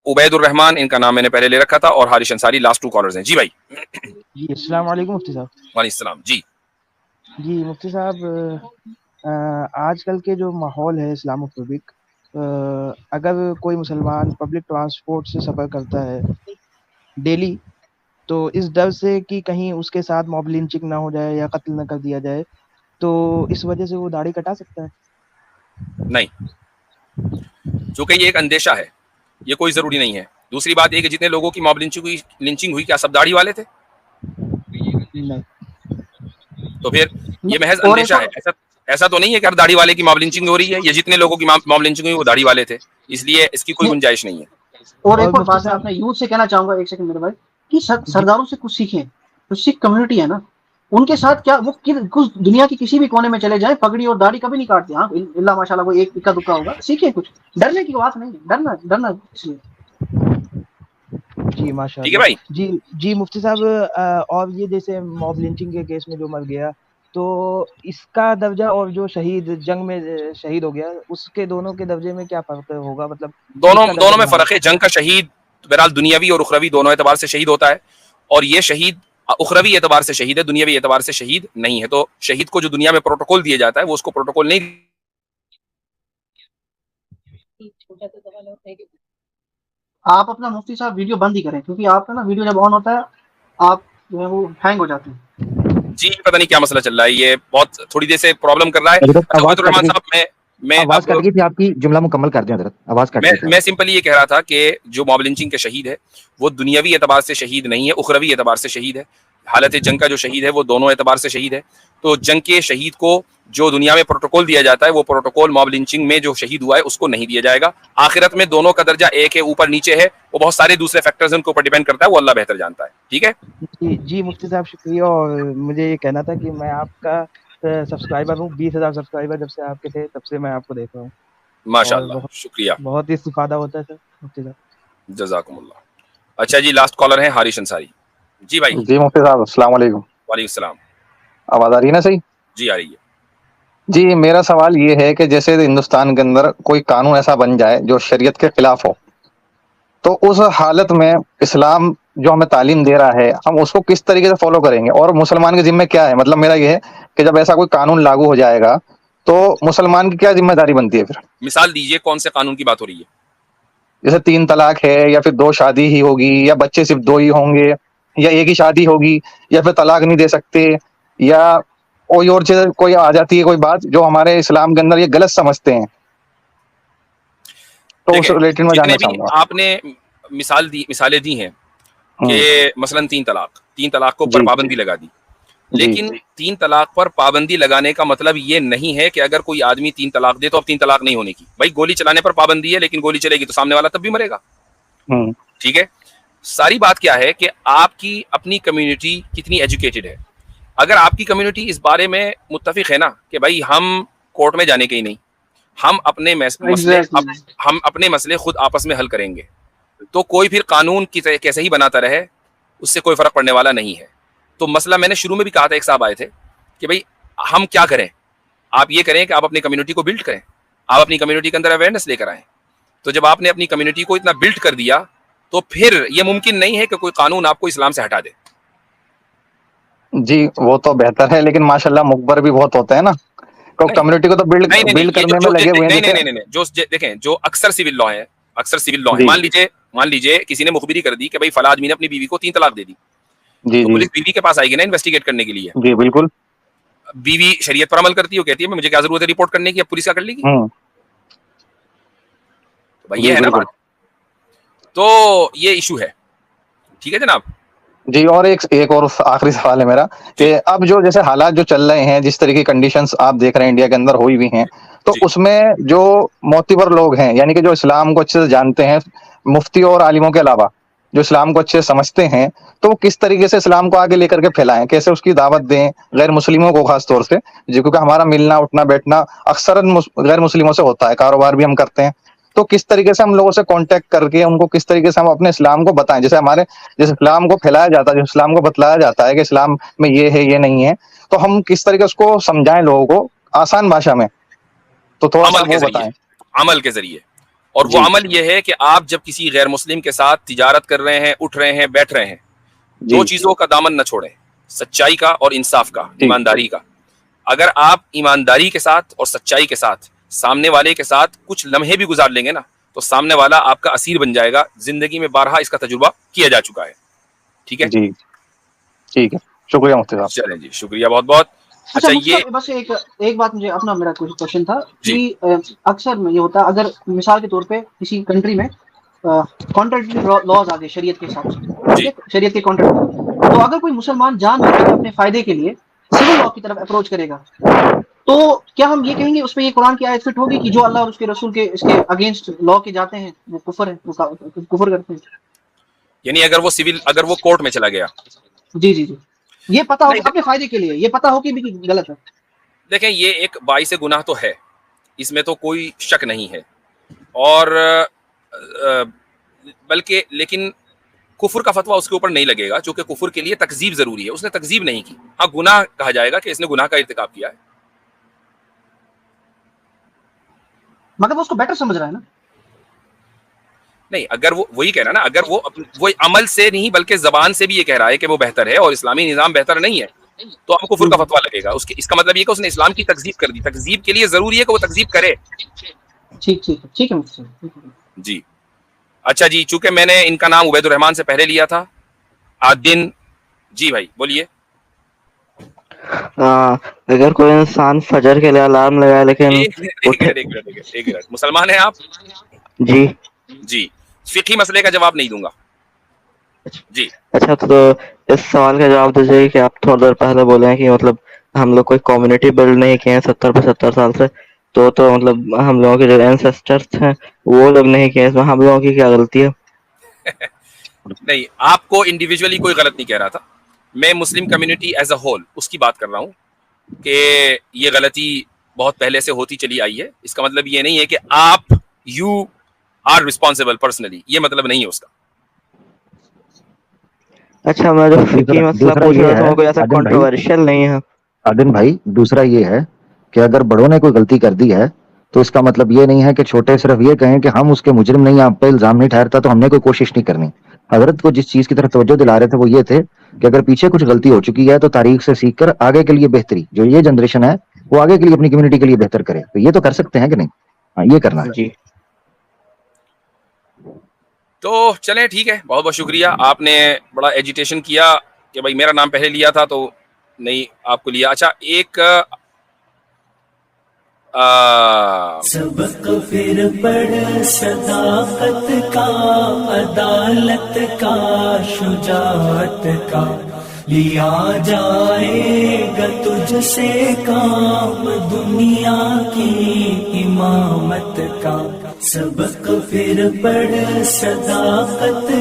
عبید الرحمان ان کا نام میں نے پہلے لے رکھا تھا, اور حارث انصاری لاسٹ 2 کالرز ہیں. جی بھائی. جی السلام علیکم مفتی صاحب. وعلیکم السلام. جی جی مفتی صاحب, آج کل کے جو ماحول ہے اسلام فوبک, اگر کوئی مسلمان پبلک ٹرانسپورٹ سے سفر کرتا ہے ڈیلی, تو اس ڈر سے کہ کہیں اس کے ساتھ موب لنچنگ نہ ہو جائے یا قتل نہ کر دیا جائے, تو اس وجہ سے وہ داڑھی کٹا سکتا ہے؟ نہیں, چونکہ یہ ایک اندیشہ ہے, یہ کوئی ضروری نہیں ہے. دوسری بات یہ کہ جتنے لوگوں کی موب لنچنگ ہوئی کیا سب داڑھی والے تھے؟ نہیں. تو پھر یہ محض اور ایک اندیشہ ہے. ایسا تو نہیں ہے کہ ہر داڑھی والے کی موب لنچنگ ہو رہی ہے. یہ جتنے لوگوں کی موب لنچنگ ہوئی وہ داڑھی والے تھے, اس لیے اس کی کوئی گنجائش نہیں ہے. اور ایک اور مفتی بات میں صاحب, اپنے یوتھ سے کہنا چاہوں گا, ایک سیکنڈ میرے بھائی, کہ جی سرداروں سے کچھ سیکھیں. جو سکھ کمیونٹی ہے نا, ان کے ساتھ کیا وہ کچھ دنیا کی کسی بھی کونے میں چلے جائیں پگڑی اور داڑھی کبھی نہیں کاٹتے. ہاں اللہ ماشاء اللہ وہ ایک اکا دکا ہوگا, سیکھیں کچھ. ڈرنے کی بات نہیں ہے, ڈرنا اس لیے. جی ماشاء ٹھیک ہے اللہ. بھائی. جی مفتی صاحب, اور یہ جیسے موب لنچنگ کے کیس میں جو مر گیا, تو اس کا درجہ اور جو شہید جنگ میں شہید ہو گیا, اس کے دونوں کے درجے میں کیا فرق ہوگا؟ مطلب کس کا درجہ دونوں میں بڑھا فرق ہے. جنگ کا شہید بہرحال دنیاوی اور اخروی دونوں اعتبار سے شہید ہوتا ہے, اور یہ شہید اخروی اعتبار سے شہید ہے, دنیاوی اعتبار سے شہید نہیں ہے. تو شہید کو جو دنیا میں پروٹوکول دیا جاتا ہے وہ اس کو پروٹوکول نہیں. آپ اپنا مفتی صاحب ویڈیو بند ہی کریں, کیونکہ آپ کا نا ویڈیو جب آن ہوتا ہے آپ جو ہے وہ ہینگ ہو جاتے ہیں. جی پتہ نہیں کیا مسئلہ چل رہا ہے, یہ بہت تھوڑی دیر سے پرابلم کر رہا ہے. حضرت اچھا آواز عبید کٹ الرحمان گئی, صاحب, میں آواز اب کٹ گئی تھی آپ کی, جملہ مکمل کر دیں حضرت, آواز کٹ گئی تھی. میں سمپلی یہ کہہ رہا تھا کہ جو موب لنچنگ کے شہید ہے وہ دنیاوی اعتبار سے شہید نہیں ہے, اخروی اعتبار سے شہید ہے. حالت جنگ کا جو شہید ہے وہ دونوں اعتبار سے شہید ہے. تو جنگ کے شہید کو جو دنیا میں پروٹوکول دیا جاتا ہے وہ پروٹوکول موب لنچنگ میں جو شہید ہوا ہے اس کو نہیں دیا جائے گا. آخرت میں دونوں کا درجہ ایک ہے, اوپر نیچے ہے, وہ بہت سارے دوسرے فیکٹرز ان کے اوپر ڈیپینڈ کرتا ہے, وہ اللہ بہتر جانتا ہے. ٹھیک ہے. جی مفتی صاحب شکریہ. اور مجھے یہ کہنا تھا کہ میں آپ کا سبسکرائبر ہوں, 20,000 سبسکرائبر جب سے آپ کے تھے تب سے میں آپ کو دیکھ رہا ہوں, ماشاء اور اللہ, شکریہ, بہت ہی استفادہ ہوتا ہے سر مفتی صاحب. جزاکم اللہ. اچھا جی, لاسٹ کالر ہیں حارث انصاری. جی بھائی. جی مفتی صاحب السلام علیکم. وعلیکم السلام. آواز آ رہی ہے نا صحیح؟ جی آ رہی ہے. جی میرا سوال یہ ہے کہ جیسے ہندوستان کے اندر کوئی قانون ایسا بن جائے جو شریعت کے خلاف ہو, تو اس حالت میں اسلام جو ہمیں تعلیم دے رہا ہے ہم اس کو کس طریقے سے فالو کریں گے, اور مسلمان کے ذمہ کیا ہے؟ مطلب میرا یہ ہے کہ جب ایسا کوئی قانون لاگو ہو جائے گا تو مسلمان کی کیا ذمہ داری بنتی ہے پھر؟ مثال دیجئے, کون سے قانون کی بات ہو رہی ہے؟ جیسے 3 طلاق ہے, یا پھر 2 شادی ہی ہوگی, یا بچے صرف 2 ہی ہوں گے, یا ایک ہی شادی ہوگی, یا پھر طلاق نہیں دے سکتے, یا کوئی اور چیز کوئی آ جاتی ہے, کوئی بات جو ہمارے اسلام کے اندر یہ غلط سمجھتے ہیں, تو اس دیکھیں ریلیٹڈ میں جتنے جاننا بھی چاہوں گا. آپ نے مثالیں دی ہیں کہ مثلا 3 طلاق کو اوپر جی پابندی لگا دی, جی لیکن 3 طلاق پر پابندی لگانے کا مطلب یہ نہیں ہے کہ اگر کوئی آدمی 3 طلاق دے تو اب 3 طلاق نہیں ہونے کی. بھائی گولی چلانے پر پابندی ہے, لیکن گولی چلے گی تو سامنے والا تب بھی مرے گا. ٹھیک ہے. ساری بات کیا ہے کہ آپ کی اپنی کمیونٹی کتنی ایجوکیٹڈ ہے. اگر آپ کی کمیونٹی اس بارے میں متفق ہے نا کہ بھائی ہم کورٹ میں جانے کے ہی نہیں, ہم اپنے مسئلے خود آپس میں حل کریں گے, تو کوئی پھر قانون کیسے ہی بناتا رہے اس سے کوئی فرق پڑنے والا نہیں ہے. تو مسئلہ میں نے شروع میں بھی کہا تھا, ایک صاحب آئے تھے کہ بھائی ہم کیا کریں. آپ یہ کریں کہ آپ اپنی کمیونٹی کو بلڈ کریں, آپ اپنی کمیونٹی کے اندر اویئرنیس لے کر آئیں. تو جب آپ نے اپنی کمیونٹی کو اتنا بلڈ کر دیا تو پھر یہ ممکن نہیں ہے کہ کوئی قانون آپ کو اسلام سے ہٹا دے. جی وہ تو بہتر ہے, لیکن ماشاءاللہ مقبر بھی بہت ہوتے ہیں نا, تو نہیں کمیونٹی کو تو نہیں, بلڈ یہ کرنے میں لگے ہوئے ہیں. جیسے نہیں, جو دیکھیں جو اکثر سول لا ہے, جی مان لیجیے کسی نے مخبری کر دی کہ بھائی فلاں آدمی نے اپنی بیوی کو 3 طلاق دے دی, جی تو جی پولیس بیوی کے پاس آئے گی نا انویسٹیگیٹ کرنے کے لیے. جی بالکل. بیوی شریعت پر عمل کرتی ہے, وہ کہتی ہے مجھے کیا ضرورت ہے رپورٹ کرنے کی, اب پولیس کا کر لے گی. بھائی یہ جی ہے نا بالکل. بات. تو یہ ایشو ہے. ٹھیک ہے جناب. جی اور ایک اور آخری سوال ہے میرا, جی کہ اب جو جیسے حالات جو چل رہے ہیں, جس طریقے کی کنڈیشنز آپ دیکھ رہے ہیں انڈیا کے اندر ہوئی ہوئی ہیں, تو جی اس میں جو معتبر لوگ ہیں, یعنی کہ جو اسلام کو اچھے سے جانتے ہیں, مفتی اور عالموں کے علاوہ جو اسلام کو اچھے سے سمجھتے ہیں, تو وہ کس طریقے سے اسلام کو آگے لے کر کے پھیلائیں, کیسے اس کی دعوت دیں غیر مسلموں کو خاص طور سے, کیونکہ ہمارا ملنا اٹھنا بیٹھنا اکثر غیر مسلموں سے ہوتا ہے, کاروبار بھی ہم کرتے ہیں, تو کس طریقے سے ہم لوگوں سے کانٹیکٹ کر کے ان کو کس طریقے سے ہم اپنے اسلام کو بتائیں, جیسے اسلام کو پھیلایا جاتا ہے, جو اسلام کو بتلایا جاتا ہے کہ اسلام میں یہ ہے یہ نہیں ہے, تو ہم کس طریقے اس کو سمجھائیں لوگوں کو آسان بھاشا میں, تو تھوڑا سا عمل کے وہ ذریعے, بتائیں. عمل کے ذریعے. اور وہ عمل یہ ہے کہ آپ جب کسی غیر مسلم کے ساتھ تجارت کر رہے ہیں، اٹھ رہے ہیں، بیٹھ رہے ہیں، دو چیزوں کا دامن نہ چھوڑیں، سچائی کا اور انصاف کا، ایمانداری کا. اگر آپ ایمانداری کے ساتھ اور سچائی کے ساتھ سامنے والے کے ساتھ کچھ لمحے بھی گزار لیں گے نا، تو سامنے والا آپ کا اسیر بن جائے گا. زندگی میں بارہا اس کا تجربہ کیا جا چکا ہے. ٹھیک ہے جی ٹھیک ہے، شکریہ مفتی صاحب. چلیں جی، شکریہ بہت بہت. اچھا اچھا مفتی یہ صاحب بس ایک بات مجھے اپنا میرا کوشچن تھا جی کہ اکثر یہ ہوتا ہے اگر مثال کے طور پہ کسی کنٹری میں کانٹریکٹری لاز آ گئے شریعت کے حساب سے، ٹھیک جی ہے، شریعت کے کانٹریکٹ، تو اگر کوئی مسلمان جان بوجھ کر اپنے فائدے کے لیے سول لا کی طرف اپروچ کرے گا، تو کیا ہم یہ کہیں گے اس پہ یہ قرآن کی آیت فٹ ہوگی کہ جو اللہ اور اس کے رسول کے اس کے اگینسٹ لا کے جاتے ہیں وہ کفر ہے، وہ کفر کرتے ہیں؟ یعنی اگر وہ کورٹ میں چلا گیا. جی جی جی، یہ پتا ہو نہیں اپنے فائدے کے لیے، یہ پتا ہو کہ بھی غلط ہے. دیکھیں، یہ ایک باعث گناہ تو ہے، اس میں تو کوئی شک نہیں ہے، اور بلکہ لیکن کفر کا فتویٰ اس کے اوپر نہیں لگے گا، چونکہ کفر کے لیے تکذیب ضروری ہے. اس نے تکذیب نہیں کی، ہاں گناہ کہا جائے گا کہ اس نے گناہ کا ارتکاب کیا ہے. مگر وہ اس کو بیٹر سمجھ رہا ہے نا. نہیں، اگر وہ وہی کہہ رہا نا، اگر وہ عمل سے نہیں بلکہ زبان سے بھی یہ کہہ رہا ہے کہ وہ بہتر ہے اور اسلامی نظام بہتر نہیں ہے، تو آپ کو کفر کا فتویٰ لگے گا. اس کا مطلب یہ کہ اس نے اسلام کی تکذیب کر دی. تکذیب کے لیے ضروری ہے کہ وہ تکذیب کرے. ٹھیک ہے مفتی صاحب، ٹھیک ہے. جی اچھا جی، چونکہ میں نے ان کا نام عبید الرحمان سے پہلے لیا تھا. عادن جی بھائی بولیے. اگر کوئی انسان فجر کے لیے الارم لگائے لیکن ایک منٹ مسلمان ہیں آپ؟ جی جی، فقہی مسئلے کا جواب نہیں دوں گا. جی اچھا، تو اس سوال کا جواب دیجیے کہ آپ تھوڑا دیر پہلے بولے ہیں کہ مطلب ہم لوگ کوئی کمیونٹی بلڈ نہیں کیے ہیں 70 سال سے، تو مطلب ہم لوگوں کے جو اینسسٹرس ہیں وہ لوگ نہیں کیے، اس میں ہم لوگوں کی کیا غلطی ہے؟ نہیں، آپ کو انڈیویجولی کوئی غلط نہیں کہہ رہا تھا، میں مسلم کمیونٹی ایز اے ہول اس کی بات کر رہا ہوں کہ یہ غلطی بہت پہلے سے ہوتی چلی آئی ہے. اس کا مطلب یہ نہیں ہے کہ آپ یو آر رسپانسبل پرسنلی، یہ مطلب نہیں ہے اس کا. اچھا، میں جو فقہی مسئلہ پوچھ رہا تھا وہ کوئی ایسا کنٹروورشل نہیں ہے. عادن بھائی، دوسرا یہ ہے کہ اگر بڑوں نے کوئی غلطی کر دی ہے تو اس کا مطلب یہ نہیں ہے کہ چھوٹے صرف یہ کہیں کہ ہم اس کے مجرم نہیں، آپ پہ الزام نہیں ٹھہرتا تو ہم نے کوئی کوشش نہیں کرنی. حضرت کو جس چیز کی طرف توجہ دلا رہے تھے وہ یہ تھے کہ اگر پیچھے کچھ غلطی ہو چکی ہے تو تاریخ سے سیکھ کر آگے کے لیے بہتری، جو یہ جنریشن ہے وہ آگے کے لیے اپنی کمیونٹی کے لیے بہتر کرے. تو یہ تو کر سکتے ہیں کہ نہیں؟ ہاں، یہ کرنا ہے. جی تو چلیں ٹھیک ہے، بہت بہت شکریہ. آپ نے بڑا ایجیٹیشن کیا کہ بھائی میرا نام پہلے لیا تھا تو نہیں آپ کو لیا. اچھا، ایک سبق پھر پڑھ صداقت کا، عدالت کا، شجاعت کا، لیا جائے گا تجھ سے کام دنیا کی امامت کا. سبق پھر پڑھ صداقت